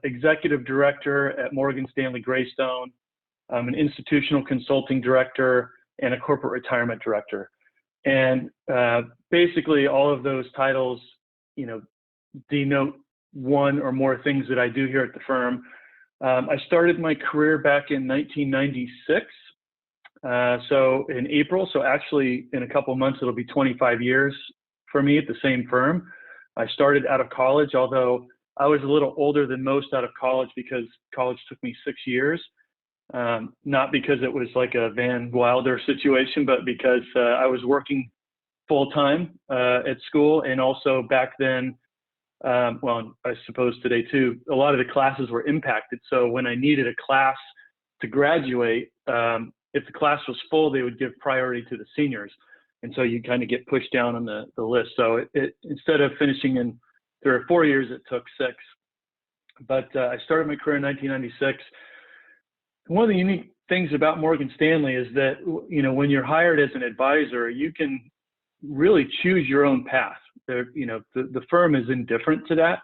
executive director at Morgan Stanley Greystone. I'm an institutional consulting director and a corporate retirement director. And basically all of those titles, denote one or more things that I do here at the firm. I started my career back in 1996. So in April, so actually in a couple of months, it'll be 25 years for me at the same firm. I started out of college, although I was a little older than most out of college because college took me 6 years. Not because it was like a Van Wilder situation, but because I was working full time at school. And also back then, well, I suppose today too, a lot of the classes were impacted. So when I needed a class to graduate, if the class was full, they would give priority to the seniors. And so you kind of get pushed down on the list. So it instead of finishing in 3 or 4 years, it took 6. But I started my career in 1996. One of the unique things about Morgan Stanley is that, when you're hired as an advisor, you can really choose your own path. The firm is indifferent to that.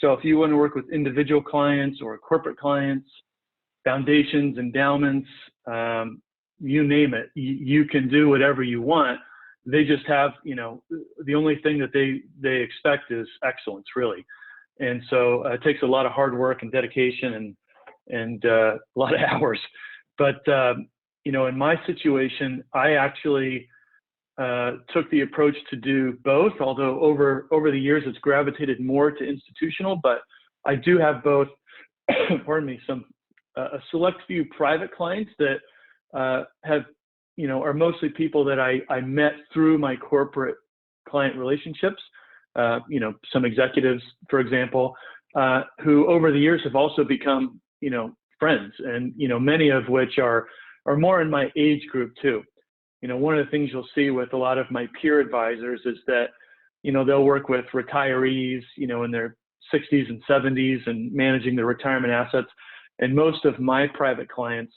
So if you want to work with individual clients or corporate clients, foundations, endowments, you name it, you can do whatever you want. They just have, the only thing that they expect is excellence, really. And so it takes a lot of hard work and dedication and a lot of hours. But, in my situation, I actually took the approach to do both, although over the years it's gravitated more to institutional, but I do have both, pardon me, a select few private clients that have, are mostly people that I met through my corporate client relationships, some executives, for example, who over the years have also become, friends, and, many of which are more in my age group too. One of the things you'll see with a lot of my peer advisors is that, they'll work with retirees, in their 60s and 70s and managing their retirement assets. And most of my private clients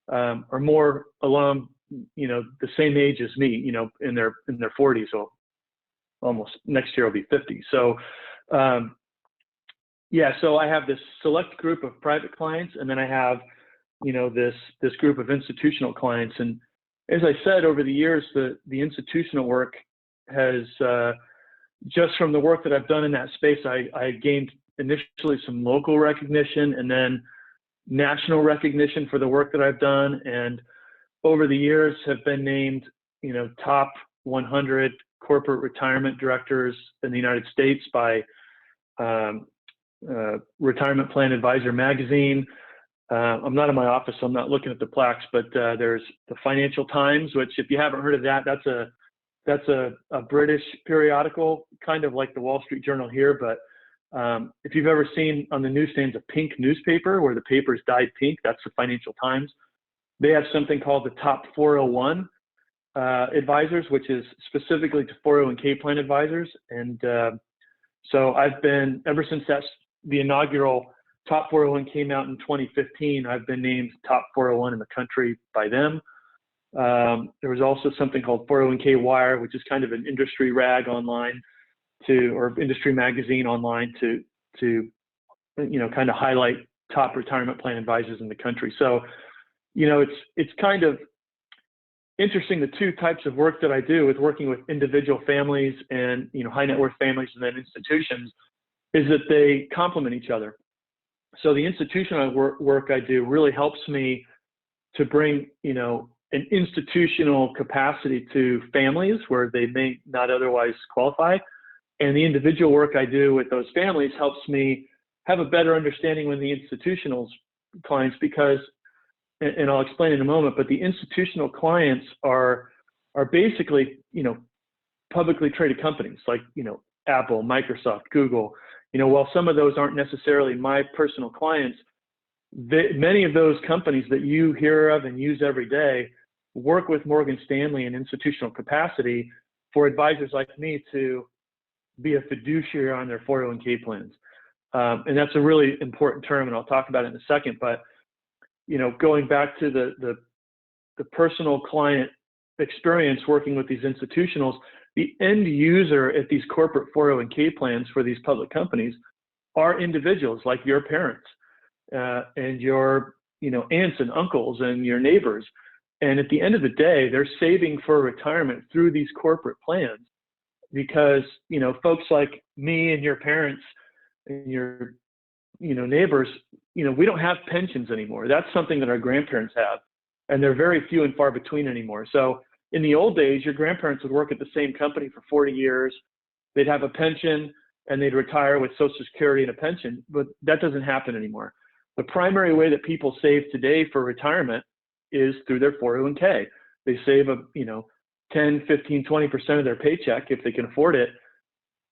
are more along, the same age as me, in their 40s. So almost next year will be 50. So, so I have this select group of private clients, and then I have, this group of institutional clients. And as I said, over the years, the institutional work has, just from the work that I've done in that space, I gained initially some local recognition and then national recognition for the work that I've done. And over the years have been named, top 100 corporate retirement directors in the United States by Retirement Plan Advisor magazine. I'm not in my office, so I'm not looking at the plaques, but there's the Financial Times, which, if you haven't heard of that, that's a British periodical, kind of like the Wall Street Journal here. But if you've ever seen on the newsstands a pink newspaper where the paper's dyed pink, that's the Financial Times. They have something called the Top 401 advisors, which is specifically to 401k plan advisors. And so I've been, ever since the inaugural Top 401 came out in 2015, I've been named Top 401 in the country by them. There was also something called 401k Wire, which is kind of an industry rag online or industry magazine online to kind of highlight top retirement plan advisors in the country. So, it's kind of interesting, the two types of work that I do with working with individual families and, high net worth families and then institutions, is that they complement each other. So the institutional work I do really helps me to bring, an institutional capacity to families where they may not otherwise qualify. And the individual work I do with those families helps me have a better understanding with the institutional clients, because, and I'll explain in a moment, but the institutional clients are basically, publicly traded companies like, Apple, Microsoft, Google. While some of those aren't necessarily my personal clients, many of those companies that you hear of and use every day work with Morgan Stanley in institutional capacity for advisors like me to be a fiduciary on their 401k plans. And that's a really important term, and I'll talk about it in a second. But, going back to the personal client experience working with these institutionals, the end user at these corporate 401k plans for these public companies are individuals like your parents and your aunts and uncles and your neighbors. And at the end of the day, they're saving for retirement through these corporate plans because folks like me and your parents and your neighbors, we don't have pensions anymore. That's something that our grandparents have, and they're very few and far between anymore. So in the old days, your grandparents would work at the same company for 40 years. They'd have a pension and they'd retire with Social Security and a pension, but that doesn't happen anymore. The primary way that people save today for retirement is through their 401k. They save 10, 15, 20% of their paycheck, if they can afford it,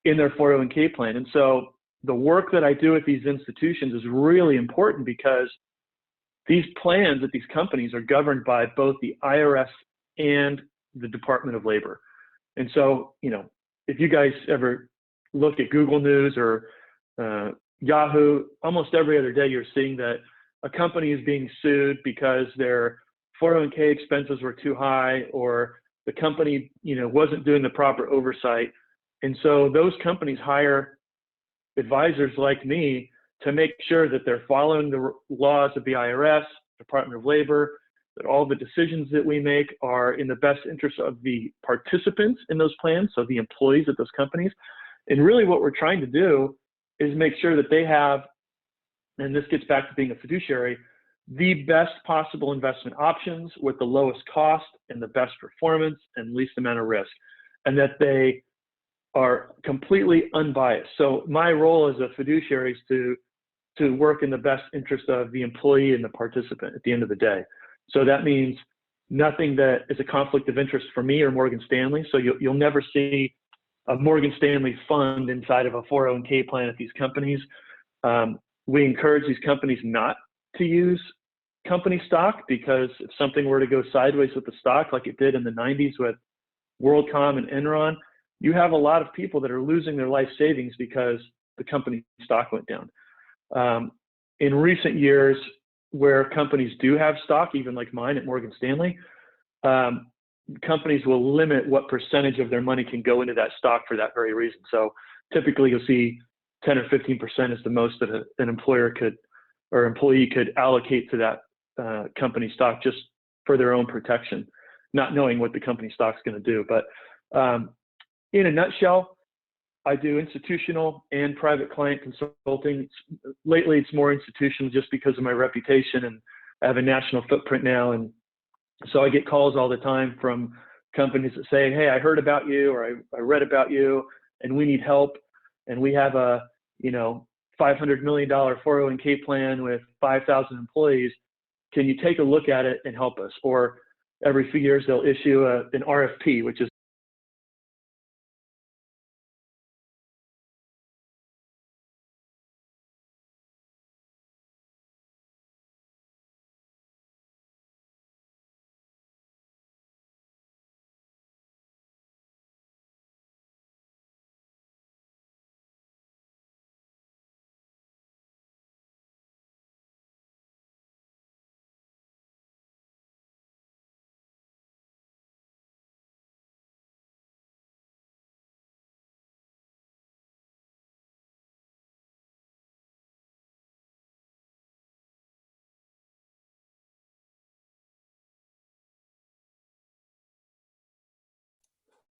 in their 401k plan. And so the work that I do at these institutions is really important because these plans at these companies are governed by both the IRS and the Department of Labor. And so, if you guys ever look at Google News or Yahoo, almost every other day you're seeing that a company is being sued because their 401k expenses were too high, or the company, wasn't doing the proper oversight. And so those companies hire advisors like me to make sure that they're following the laws of the IRS, Department of Labor, that all the decisions that we make are in the best interest of the participants in those plans, so the employees at those companies. And really what we're trying to do is make sure that they have, and this gets back to being a fiduciary, the best possible investment options with the lowest cost and the best performance and least amount of risk, and that they are completely unbiased. So my role as a fiduciary is to work in the best interest of the employee and the participant at the end of the day. So that means nothing that is a conflict of interest for me or Morgan Stanley. So you'll never see a Morgan Stanley fund inside of a 401k plan at these companies. We encourage these companies not to use company stock, because if something were to go sideways with the stock like it did in the 90s with WorldCom and Enron, you have a lot of people that are losing their life savings because the company stock went down. In recent years, where companies do have stock, even like mine at Morgan Stanley, companies will limit what percentage of their money can go into that stock for that very reason. So typically you'll see 10 or 15% is the most that an employer could or employee could allocate to that company stock just for their own protection, not knowing what the company stock's going to do. But in a nutshell, I do institutional and private client consulting. Lately, it's more institutional just because of my reputation, and I have a national footprint now. And so I get calls all the time from companies that say, hey, I heard about you, or I read about you, and we need help. And we have a, $500 million 401k plan with 5,000 employees. Can you take a look at it and help us? Or every few years, they'll issue an RFP, which is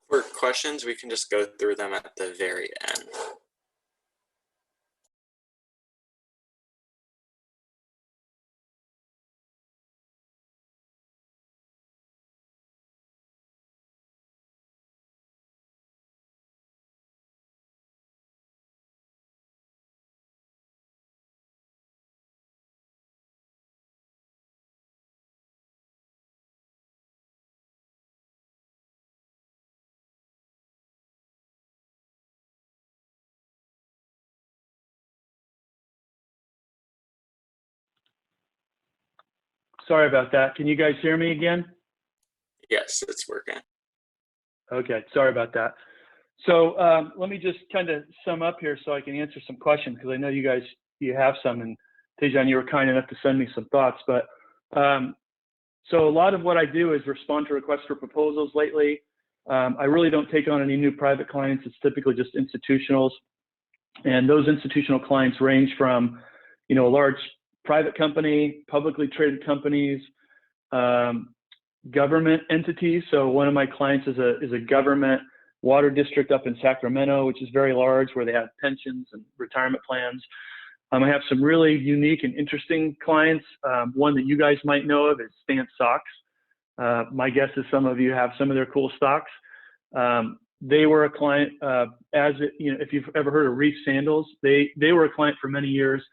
For questions, we can just go through them at the very end. Sorry about that. Can you guys hear me again? Yes, it's working. Okay, sorry about that. So let me just kind of sum up here so I can answer some questions, because I know you guys, you have some, and Tejan, you were kind enough to send me some thoughts. But so a lot of what I do is respond to requests for proposals lately. I really don't take on any new private clients. It's typically just institutionals. And those institutional clients range from, a large private company, publicly traded companies, government entities. So one of my clients is a government water district up in Sacramento, which is very large, where they have pensions and retirement plans. I have some really unique and interesting clients. One that you guys might know of is Stance Socks. My guess is some of you have some of their cool stocks. They were a client, if you've ever heard of Reef Sandals, they were a client for many years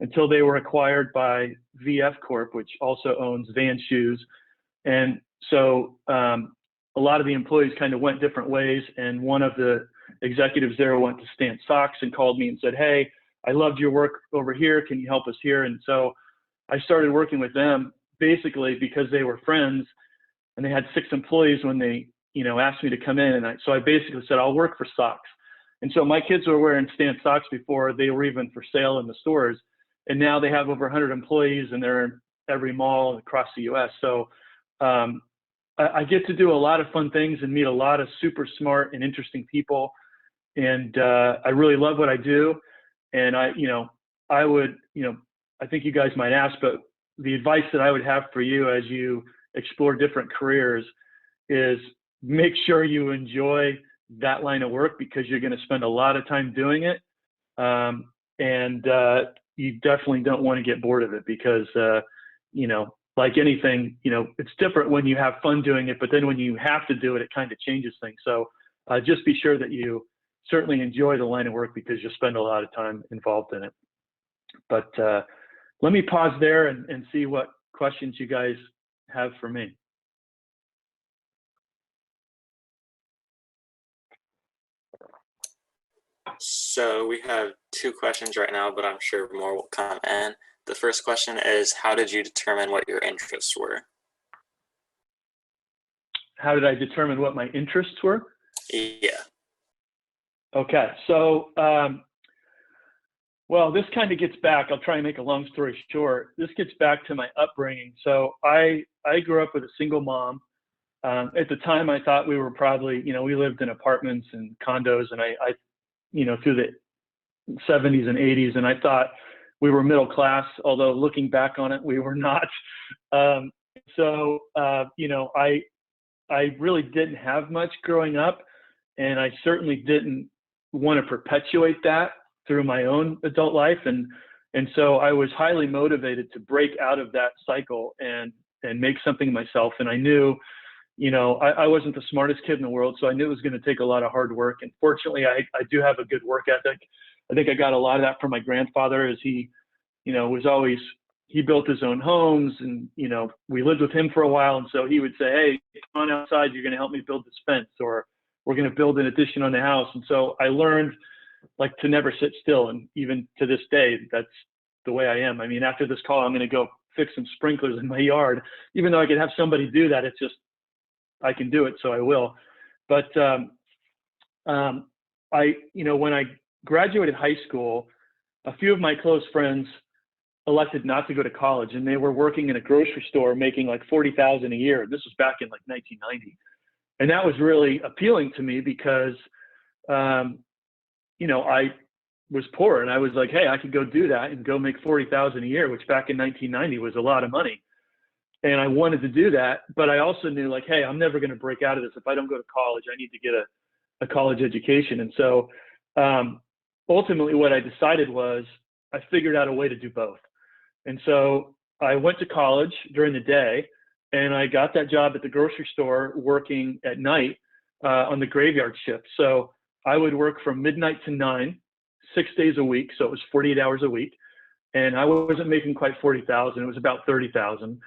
until they were acquired by VF Corp, which also owns Van Shoes. And so a lot of the employees kind of went different ways. And one of the executives there went to Stance Socks and called me and said, "Hey, I loved your work over here. Can you help us here?" And so I started working with them basically because they were friends, and they had 6 employees when they, asked me to come in. And so I basically said, "I'll work for socks." And so my kids were wearing Stance socks before they were even for sale in the stores. And now they have over 100 employees, and they're in every mall across the US. So I get to do a lot of fun things and meet a lot of super smart and interesting people. And I really love what I do. And I think you guys might ask, but the advice that I would have for you as you explore different careers is make sure you enjoy that line of work, because you're going to spend a lot of time doing it. And you definitely don't want to get bored of it, because, like anything, it's different when you have fun doing it, but then when you have to do it, it kind of changes things. So just be sure that you certainly enjoy the line of work, because you'll spend a lot of time involved in it. But let me pause there and see what questions you guys have for me. So we have 2 questions right now, but I'm sure more will come in. The first question is, how did you determine what your interests were? How did I determine what my interests were? Yeah. Okay, so, well, this kind of gets back, I'll try and make a long story short. This gets back to my upbringing. So I grew up with a single mom. At the time, I thought we were probably, we lived in apartments and condos, and I through the 70s and 80s, and I thought we were middle class, although looking back on it, we were not. I really didn't have much growing up, and I certainly didn't want to perpetuate that through my own adult life. And so I was highly motivated to break out of that cycle and make something of myself. And I knew, I wasn't the smartest kid in the world, so I knew it was going to take a lot of hard work. And fortunately, I do have a good work ethic. I think I got a lot of that from my grandfather, as he, he built his own homes, and, we lived with him for a while. And so he would say, "Hey, come on outside, you're going to help me build this fence," or "We're going to build an addition on the house." And so I learned to never sit still. And even to this day, that's the way I am. I mean, after this call, I'm going to go fix some sprinklers in my yard. Even though I could have somebody do that, it's just, I can do it, so I will. But when I graduated high school, a few of my close friends elected not to go to college, and they were working in a grocery store making like $40,000 a year. This was back in like 1990, and that was really appealing to me because, I was poor, and I was like, hey, I could go do that and go make $40,000 a year, which back in 1990 was a lot of money. And I wanted to do that, but I also knew, like, hey, I'm never going to break out of this. If I don't go to college, I need to get a college education. And so ultimately what I decided was I figured out a way to do both. And so I went to college during the day, and I got that job at the grocery store working at night on the graveyard shift. So I would work from midnight to 9, 6 days a week. So it was 48 hours a week. And I wasn't making quite 40,000. It was about 30,000.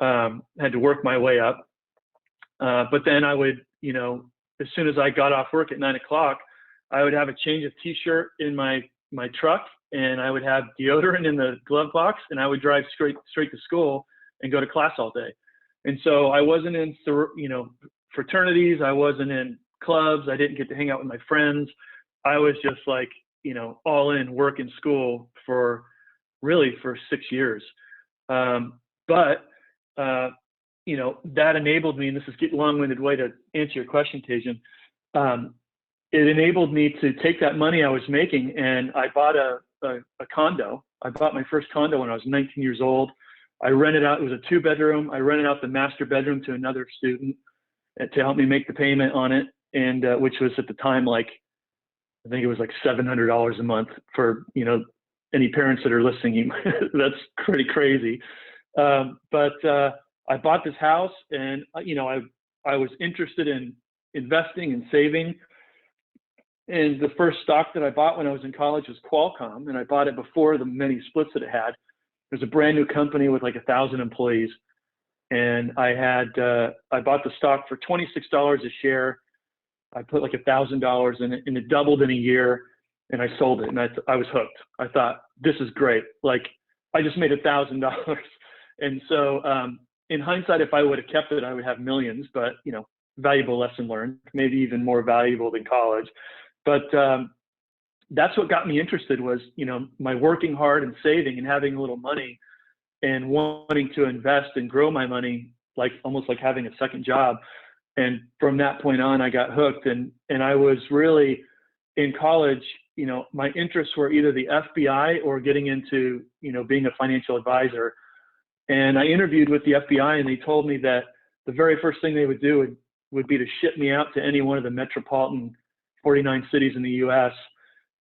Had to work my way up. But then I would, as soon as I got off work at 9 o'clock, I would have a change of t-shirt in my truck, and I would have deodorant in the glove box, and I would drive straight to school and go to class all day. And so I wasn't in, fraternities. I wasn't in clubs. I didn't get to hang out with my friends. I was just like, all in work and school for 6 years. But that enabled me, and this is a long-winded way to answer your question, Tajan. it enabled me to take that money I was making, and I bought a condo. I bought my first condo when I was 19 years old. I rented out, it was a 2-bedroom. I rented out the master bedroom to another student to help me make the payment on it. And which was at the time, like, I think it was like $700 a month for, any parents that are listening. That's pretty crazy. But I bought this house, and, I was interested in investing and saving. And the first stock that I bought when I was in college was Qualcomm, and I bought it before the many splits that it had. It was a brand new company with like 1,000 employees. And I bought the stock for $26 a share. I put like $1,000 in it, and it doubled in a year, and I sold it, and I was hooked. I thought, this is great. Like, I just made $1,000. And so in hindsight, if I would have kept it, I would have millions, but, valuable lesson learned, maybe even more valuable than college. But that's what got me interested was, my working hard and saving and having a little money and wanting to invest and grow my money, like almost like having a second job. And from that point on, I got hooked. And I was really in college, my interests were either the FBI or getting into, being a financial advisor. And I interviewed with the FBI, and they told me that the very first thing they would do would be to ship me out to any one of the metropolitan 49 cities in the U.S.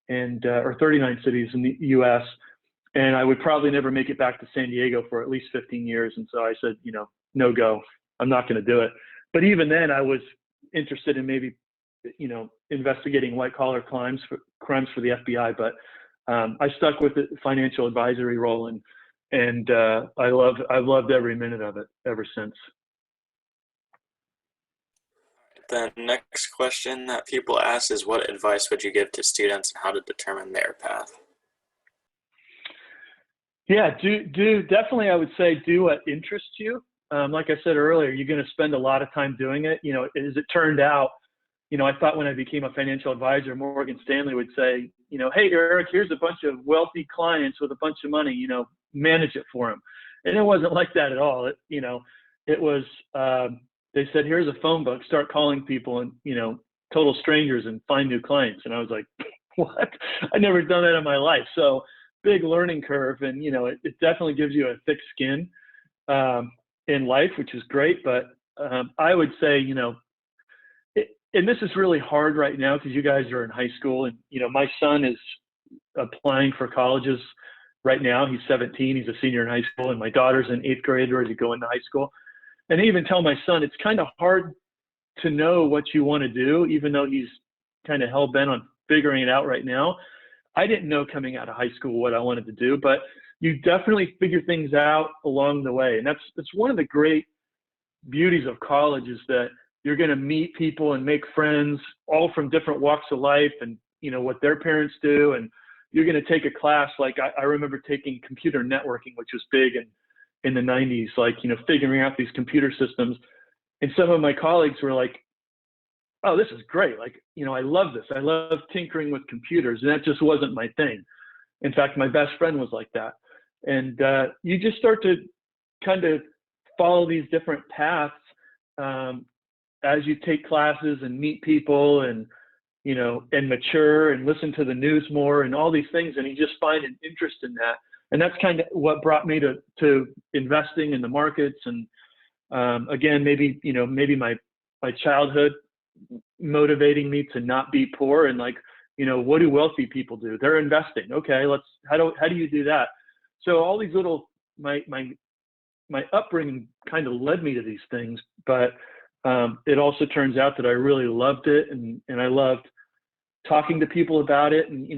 or 39 cities in the U.S. And I would probably never make it back to San Diego for at least 15 years. And so I said, no go, I'm not going to do it. But even then I was interested in maybe, investigating white collar crimes for the FBI. But I stuck with the financial advisory role, and I've loved every minute of it ever since. The next question that people ask is, what advice would you give to students on how to determine their path? Yeah, definitely. I would say do what interests you. Like I said earlier, you're going to spend a lot of time doing it. As it turned out, I thought when I became a financial advisor, Morgan Stanley would say, hey, Erik, here's a bunch of wealthy clients with a bunch of money, manage it for them. And it wasn't like that at all. It was, they said, here's a phone book, start calling people and, total strangers and find new clients. And I was like, what? I never done that in my life. So big learning curve. And, it definitely gives you a thick skin in life, which is great. But I would say, and this is really hard right now because you guys are in high school, and, my son is applying for colleges right now. He's 17, he's a senior in high school, and my daughter's in 8th grade, ready to go into high school. And I even tell my son, it's kind of hard to know what you want to do, even though he's kind of hell-bent on figuring it out right now. I didn't know coming out of high school what I wanted to do, but you definitely figure things out along the way. And that's one of the great beauties of college, is that you're going to meet people and make friends all from different walks of life, and, what their parents do. And you're going to take a class. Like I remember taking computer networking, which was big in the 90s, like, figuring out these computer systems. And some of my colleagues were like, oh, this is great. Like, I love this. I love tinkering with computers. And that just wasn't my thing. In fact, my best friend was like that. And you just start to kind of follow these different paths as you take classes and meet people and, and mature and listen to the news more and all these things. And you just find an interest in that. And that's kind of what brought me to investing in the markets. And again, maybe my childhood motivating me to not be poor, and like, what do wealthy people do? They're investing. Okay, how do you do that? So all these little, my upbringing kind of led me to these things, but it also turns out that I really loved it, and I loved talking to people about it, and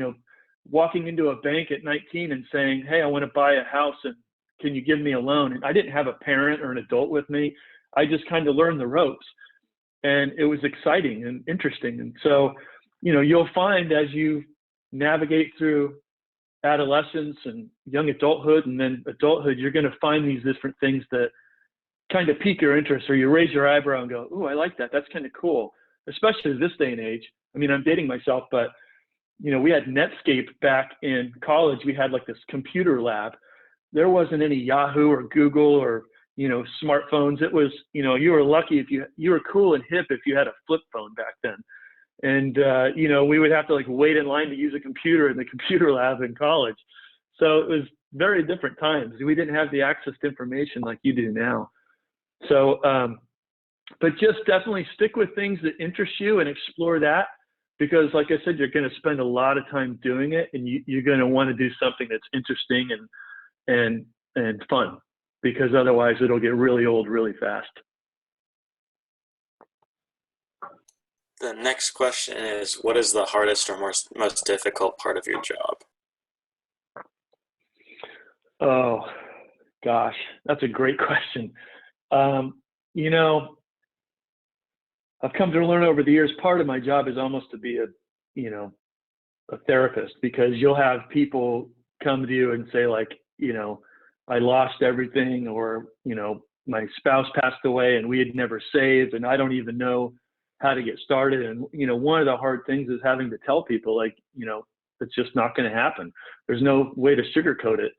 walking into a bank at 19 and saying, hey, I want to buy a house, and can you give me a loan? And I didn't have a parent or an adult with me. I just kind of learned the ropes, and it was exciting and interesting. And so, you'll find as you navigate through adolescence and young adulthood and then adulthood, you're going to find these different things that kind of pique your interest, or you raise your eyebrow and go, ooh, I like that. That's kind of cool, especially this day and age. I mean, I'm dating myself, but we had Netscape back in college. We had like this computer lab. There wasn't any Yahoo or Google or, smartphones. It was, you were lucky if you were cool and hip if you had a flip phone back then. And, you know, we would have to like wait in line to use a computer in the computer lab in college. So it was very different times. We didn't have the access to information like you do now. So, but just definitely stick with things that interest you and explore that, because like I said, you're going to spend a lot of time doing it, and you're going to want to do something that's interesting and fun, because otherwise it'll get really old really fast. The next question is, what is the hardest or most difficult part of your job? Oh, gosh, that's a great question. You know, I've come to learn over the years, part of my job is almost to be a therapist, because you'll have people come to you and say like, you know, I lost everything, or, you know, my spouse passed away and we had never saved and I don't even know how to get started. And, you know, one of the hard things is having to tell people like, you know, it's just not going to happen. There's no way to sugarcoat it.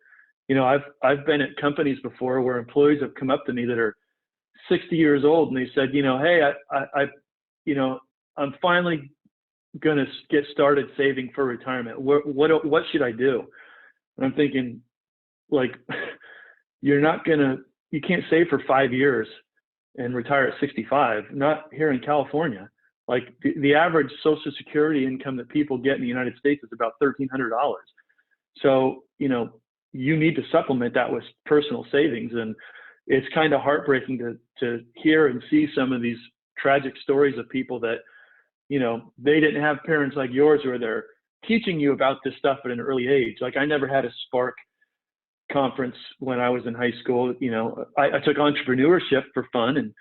You know, I've been at companies before where employees have come up to me that are 60 years old and they said, you know, hey, you know, I'm finally going to get started saving for retirement. What should I do? And I'm thinking, like, you can't save for 5 years and retire at 65, not here in California. Like the average Social Security income that people get in the United States is about $1,300. So, you know, you need to supplement that with personal savings. And it's kind of heartbreaking to hear and see some of these tragic stories of people that, you know, they didn't have parents like yours where they're teaching you about this stuff at an early age. Like I never had a Spark conference when I was in high school. You know, I took entrepreneurship for fun and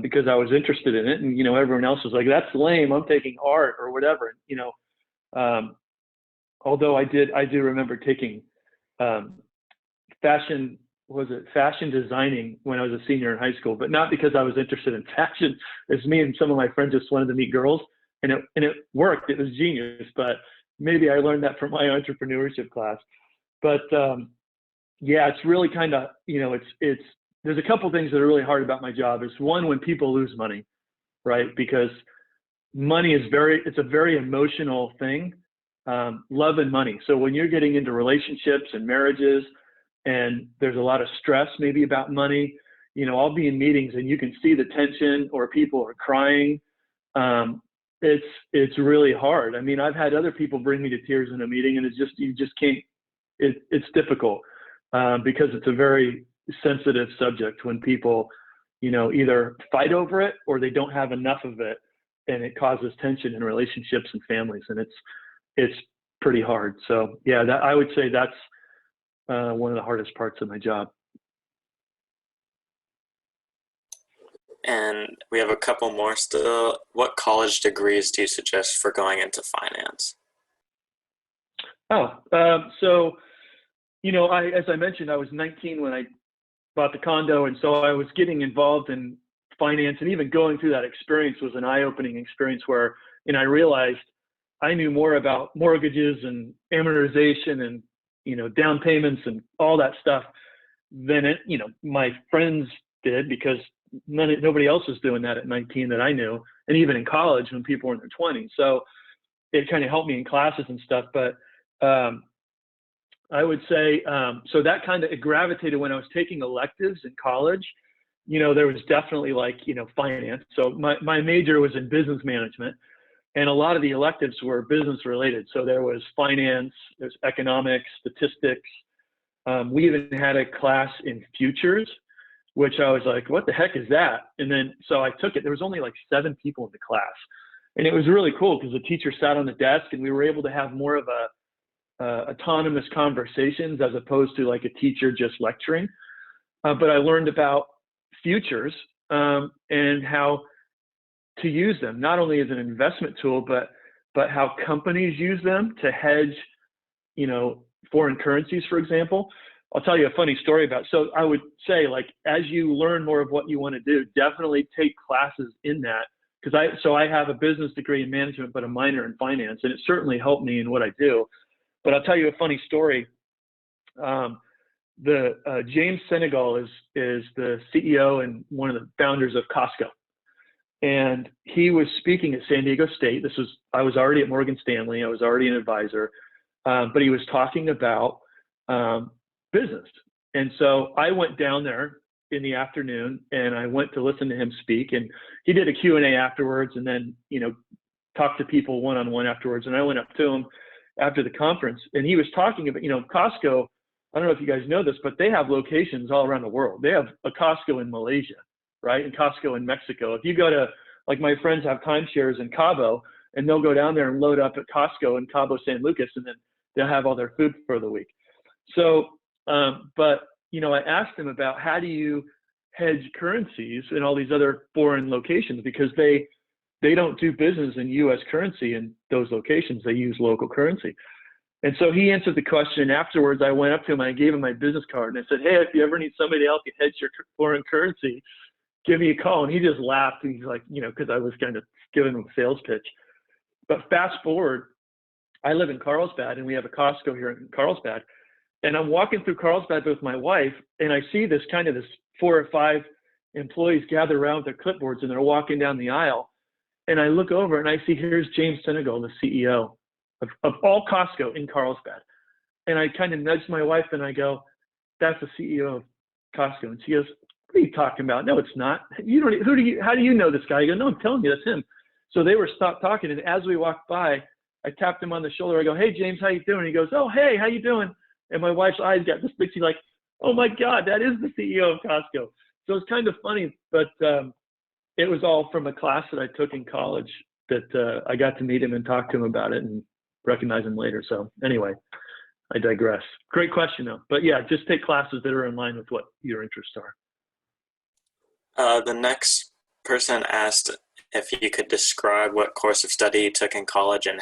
because I was interested in it, and, you know, everyone else was like, that's lame, I'm taking art or whatever. And, you know, although I do remember taking fashion designing when I was a senior in high school, but not because I was interested in fashion. It's me and some of my friends just wanted to meet girls, and it worked. It was genius, but maybe I learned that from my entrepreneurship class. But yeah, it's really kind of, you know, there's a couple things that are really hard about my job. Is one, when people lose money, right? Because money it's a very emotional thing, love and money. So when you're getting into relationships and marriages, and there's a lot of stress maybe about money, you know, I'll be in meetings and you can see the tension, or people are crying. It's really hard. I mean, I've had other people bring me to tears in a meeting, and you just can't. It's difficult because it's a very sensitive subject when people, you know, either fight over it or they don't have enough of it, and it causes tension in relationships and families, and it's pretty hard. So yeah, I would say that's one of the hardest parts of my job. And we have a couple more still. What college degrees do you suggest for going into finance? So, you know, as I mentioned, I was 19 when I bought the condo, and so I was getting involved in finance, and even going through that experience was an eye-opening experience where, and I realized I knew more about mortgages and amortization and, you know, down payments and all that stuff than you know, my friends did, because nobody else was doing that at 19 that I knew, and even in college when people were in their 20s. So it kind of helped me in classes and stuff. But I would say, so that kind of gravitated when I was taking electives in college. You know, there was definitely like, you know, finance. So my major was in business management, and a lot of the electives were business related. So there was finance, there's economics, statistics. We even had a class in futures, which I was like, what the heck is that? And then, so I took it. There was only like 7 people in the class. And it was really cool because the teacher sat on the desk, and we were able to have more of autonomous conversations as opposed to like a teacher just lecturing. But I learned about futures and how to use them, not only as an investment tool, but how companies use them to hedge, you know, foreign currencies, for example. I'll tell you a funny story about, so I would say, like, as you learn more of what you want to do, definitely take classes in that. Because I have a business degree in management, but a minor in finance, and it certainly helped me in what I do. But I'll tell you a funny story. James Senegal is the CEO and one of the founders of Costco. and he was speaking at San Diego State. I was already at Morgan Stanley. I was already an advisor, but he was talking about business. And so I went down there in the afternoon and I went to listen to him speak, and he did a Q&A afterwards, and then, talked to people one-on-one afterwards. And I went up to him after the conference, and he was talking about, Costco. I don't know if you guys know this, but they have locations all around the world. They have a Costco in Malaysia, right? And Costco in Mexico. If you go to, like, my friends have timeshares in Cabo, and they'll go down there and load up at Costco in Cabo San Lucas, and then they'll have all their food for the week. So, but I asked him about how do you hedge currencies in all these other foreign locations, because they don't do business in U.S. currency in those locations. They use local currency. And so he answered the question. Afterwards, I went up to him and I gave him my business card, and I said, hey, if you ever need somebody else to hedge your foreign currency, give me a call. And he just laughed. And he's like, because I was kind of giving him a sales pitch. But fast forward, I live in Carlsbad, and we have a Costco here in Carlsbad. And I'm walking through Carlsbad with my wife, and I see this 4 or 5 employees gather around with their clipboards, and they're walking down the aisle. And I look over and I see, here's James Senegal, the CEO of all Costco in Carlsbad. And I kind of nudged my wife and I go, that's the CEO of Costco. And she goes, what are you talking about? No, it's not. How do you know this guy? I go, no, I'm telling you, that's him. So they were stopped talking. And as we walked by, I tapped him on the shoulder. I go, hey, James, how you doing? He goes, oh, hey, how you doing? And my wife's eyes got this big. She's like, oh my God, that is the CEO of Costco. So it's kind of funny, but it was all from a class that I took in college that I got to meet him and talk to him about it and recognize him later. So anyway, I digress. Great question though. But yeah, just take classes that are in line with what your interests are. The next person asked if you could describe what course of study you took in college and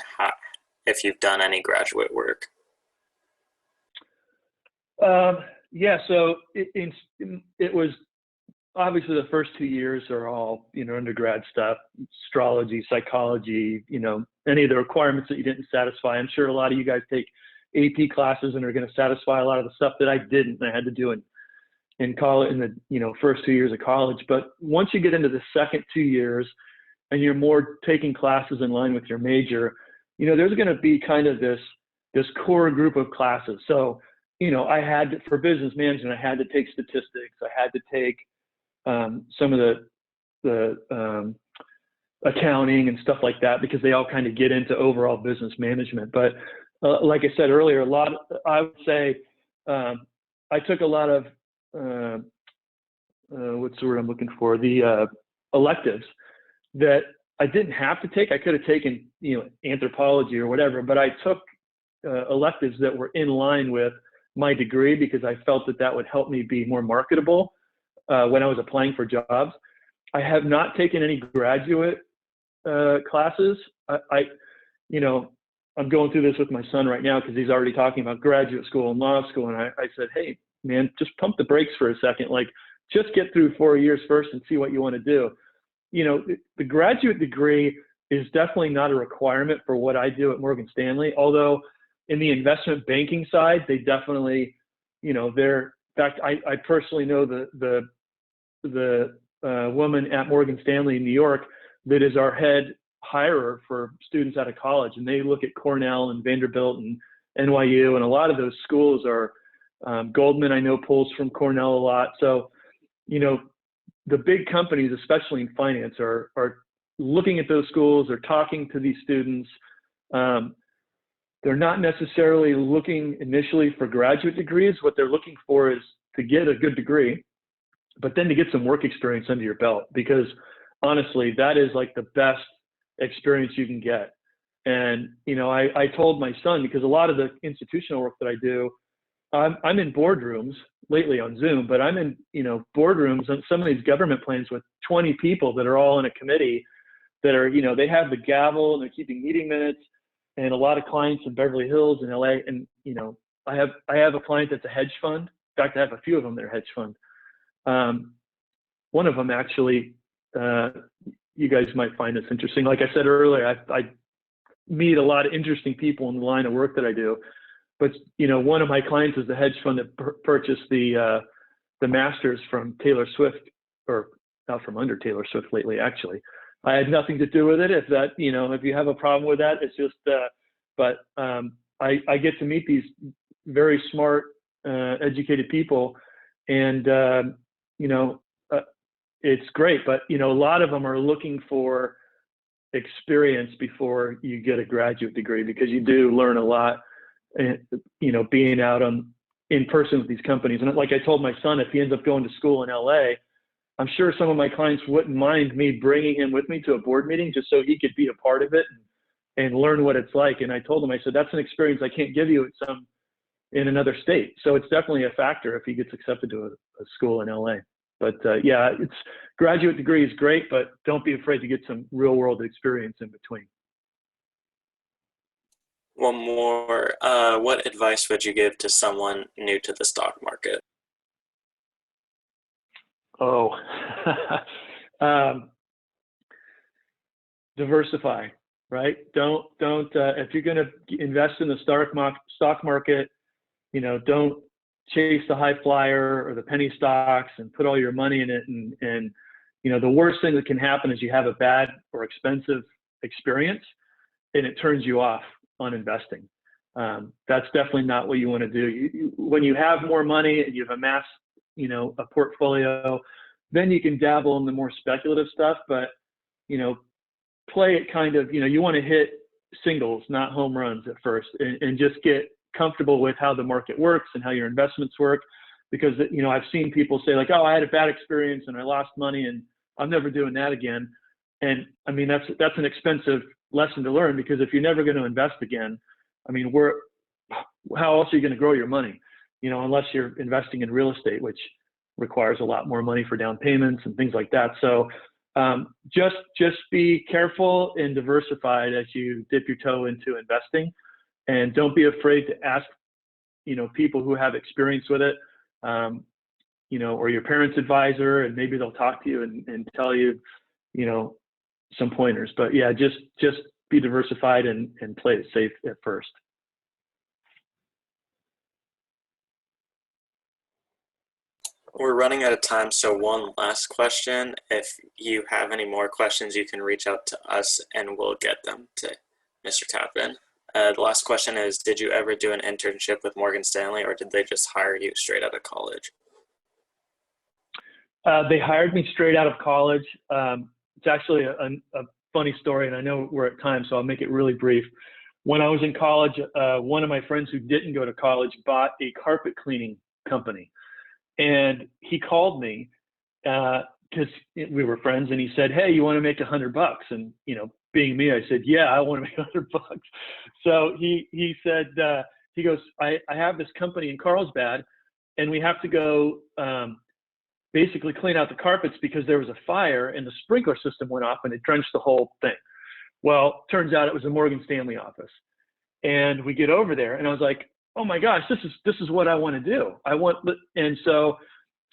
if you've done any graduate work. Yeah, so it was obviously the first 2 years are all, undergrad stuff, astrology, psychology, any of the requirements that you didn't satisfy. I'm sure a lot of you guys take AP classes and are going to satisfy a lot of the stuff that I didn't, and I had to do in college, in the, first 2 years of college. But once you get into the second 2 years and you're more taking classes in line with your major, there's going to be kind of this core group of classes. So, I had to, for business management, I had to take statistics. I had to take some of the accounting and stuff like that, because they all kind of get into overall business management. But like I said earlier, I would say I took a lot of, what's the word I'm looking for? The electives that I didn't have to take. I could have taken, anthropology or whatever, but I took electives that were in line with my degree, because I felt that would help me be more marketable when I was applying for jobs. I have not taken any graduate classes. I'm going through this with my son right now, because he's already talking about graduate school and law school. And I said, hey, man, just pump the brakes for a second. Like, just get through 4 years first and see what you want to do. The graduate degree is definitely not a requirement for what I do at Morgan Stanley, although in the investment banking side, they definitely, in fact, I personally know the woman at Morgan Stanley in New York that is our head hirer for students out of college, and they look at Cornell and Vanderbilt and NYU, and a lot of those schools are, Goldman, I know, pulls from Cornell a lot. So, the big companies, especially in finance, are looking at those schools, they're talking to these students. They're not necessarily looking initially for graduate degrees. What they're looking for is to get a good degree, but then to get some work experience under your belt, because honestly, that is like the best experience you can get. And, I told my son, because a lot of the institutional work that I do, I'm in boardrooms lately on Zoom, but I'm in, boardrooms on some of these government plans with 20 people that are all in a committee that are, they have the gavel and they're keeping meeting minutes. And a lot of clients in Beverly Hills and LA. And, I have a client that's a hedge fund. In fact, I have a few of them that are hedge fund. One of them actually, you guys might find this interesting. Like I said earlier, I meet a lot of interesting people in the line of work that I do. But, one of my clients is the hedge fund that purchased the Masters from Taylor Swift, or out from under Taylor Swift lately, actually. I had nothing to do with it. If that, if you have a problem with that, it's just, I get to meet these very smart, educated people, and, it's great, but, a lot of them are looking for experience before you get a graduate degree, because you do learn a lot, being out in person with these companies. And like I told my son, if he ends up going to school in LA, I'm sure some of my clients wouldn't mind me bringing him with me to a board meeting just so he could be a part of it and learn what it's like. And I told him, I said, that's an experience I can't give you in another state. So it's definitely a factor if he gets accepted to a school in LA. But it's graduate degree is great, but don't be afraid to get some real world experience in between. One more, what advice would you give to someone new to the stock market? Oh, diversify, right? Don't, if you're going to invest in the stock market, don't chase the high flyer or the penny stocks and put all your money in it. And the worst thing that can happen is you have a bad or expensive experience and it turns you off on investing. That's definitely not what you want to do. When you have more money and you've amassed, a portfolio, then you can dabble in the more speculative stuff, but, play it kind of, you want to hit singles, not home runs at first, and just get comfortable with how the market works and how your investments work. Because, I've seen people say like, oh, I had a bad experience and I lost money and I'm never doing that again. And I mean, that's an expensive lesson to learn, because if you're never going to invest again, I mean, how else are you going to grow your money? Unless you're investing in real estate, which requires a lot more money for down payments and things like that. So just be careful and diversified as you dip your toe into investing, and don't be afraid to ask, people who have experience with it, or your parents' advisor, and maybe they'll talk to you and tell you, some pointers. But yeah, just be diversified and play it safe at first. We're running out of time, so one last question. If you have any more questions, you can reach out to us and we'll get them to Mr. Tappin. The last question is, did you ever do an internship with Morgan Stanley, or did they just hire you straight out of college? They hired me straight out of college. It's actually a funny story, and I know we're at time, so I'll make it really brief. When I was in college, one of my friends who didn't go to college bought a carpet cleaning company. And he called me because we were friends, and he said, hey, you want to make $100? And, being me, I said, yeah, I want to make $100. So he said, he goes, I have this company in Carlsbad, and we have to go basically clean out the carpets because there was a fire and the sprinkler system went off and it drenched the whole thing. Well, turns out it was a Morgan Stanley office. And we get over there, and I was like, oh my gosh, this is what I want to do. And so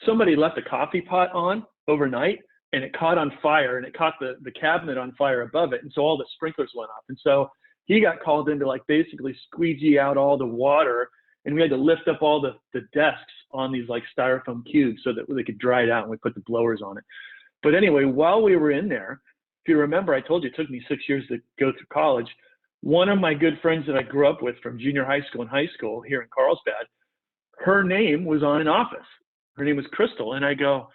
somebody left a coffee pot on overnight, and it caught on fire, and it caught the cabinet on fire above it. And so all the sprinklers went off. And so he got called in to like basically squeegee out all the water, and we had to lift up all the desks on these like styrofoam cubes so that they could dry it out, and we put the blowers on it. But anyway, while we were in there, if you remember, I told you it took me 6 years to go through college. One of my good friends that I grew up with from junior high school and high school here in Carlsbad, her name was on an office. Her name was Crystal. And I go,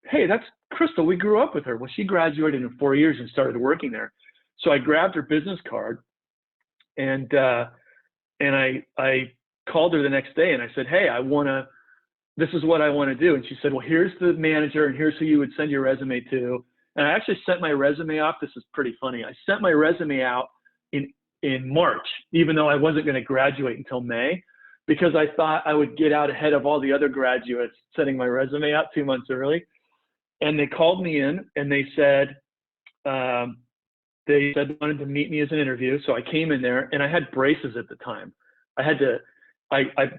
hey, that's Crystal. We grew up with her. Well, she graduated in 4 years and started working there. So I grabbed her business card, and I called her the next day, and I said, hey, this is what I want to do. And she said, well, here's the manager, and here's who you would send your resume to. And I actually sent my resume off. This is pretty funny. I sent my resume out in March, even though I wasn't going to graduate until May, because I thought I would get out ahead of all the other graduates sending my resume out 2 months early. And they called me in, and they said they wanted to meet me as an interview. So I came in there, and I had braces at the time. I had to, I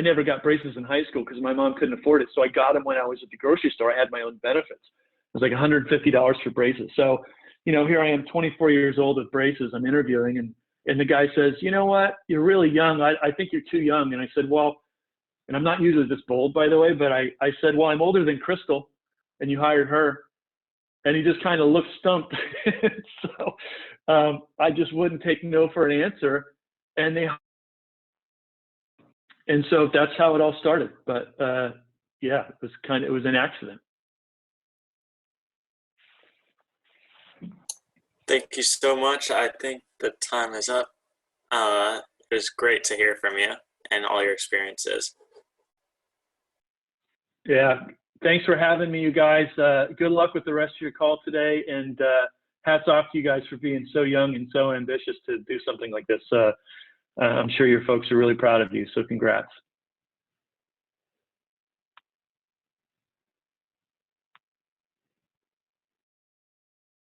never got braces in high school because my mom couldn't afford it. So I got them when I was at the grocery store. I had my own benefits. It was like $150 for braces. So, here I am, 24 years old with braces. I'm interviewing, and the guy says, you know what? You're really young. I think you're too young. And I said, well, and I'm not usually this bold, by the way, but I said, well, I'm older than Crystal, and you hired her. And he just kind of looked stumped. So I just wouldn't take no for an answer. And so that's how it all started. But yeah, it was an accident. Thank you so much. I think the time is up. It was great to hear from you and all your experiences. Yeah, thanks for having me, you guys. Good luck with the rest of your call today, and hats off to you guys for being so young and so ambitious to do something like this. I'm sure your folks are really proud of you, so congrats.